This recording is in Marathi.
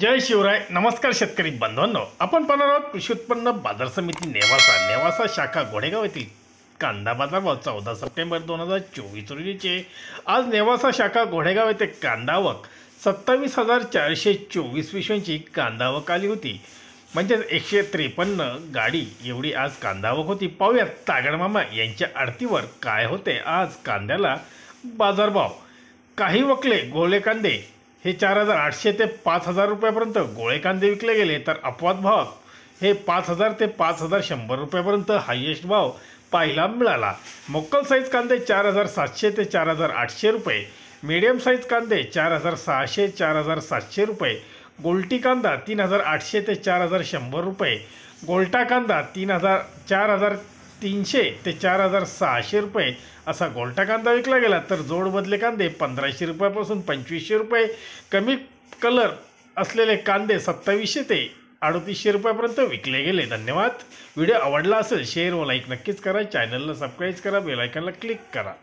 जय शिवराय. नमस्कार शेतकरी बांधवांनो, आपण पाहणार आहोत कृषी उत्पन्न बाजार समिती नेवासा शाखा घोडेगाव येथील कांदा बाजार भाव 14 सप्टेंबर 2024 रोजीचे. आज नेवासा शाखा घोडेगाव येथे कांदा आवक 27,424 पिशव्यांची कांदा आवक आली होती. म्हणजेच 153 गाडी एवढी आज कांदा आवक होती. पाहूयात तागडमामा यांच्या आडतीवर काय होते आज कांद्याला बाजारभाव. काही वकले गोळे कांदे हे 4,800 ते 5,000 रुपयापर्यंत गोळे कांदे विकले गेले, तर अपवाद भाव हे 5,000 ते 5,100 रुपयापर्यंत हायेस्ट भाव पाहायला मिळाला. मोकल साईज कांदे 4,700 ते 4,800 रुपये, मीडियम साईज कांदे 4,600 4,700 रुपये, गोल्टी कांदा 3,800 ते 4,100 रुपये, गोल्टा कांदा 4,300 ते 4,600 रुपये असा गोल्टा कांदा विकला गेला. तर जोड बदले कांदे 1,500 रुपयापासून 2,500 रुपये, कमी कलर असलेले कांदे 2,700 ते 3,800 रुपयापर्यंत विकले गेले. धन्यवाद. व्हिडिओ आवडला असेल शेअर व लाईक नक्कीच करा. चॅनलला सबस्क्राईब करा, बेल आयकॉनला क्लिक करा.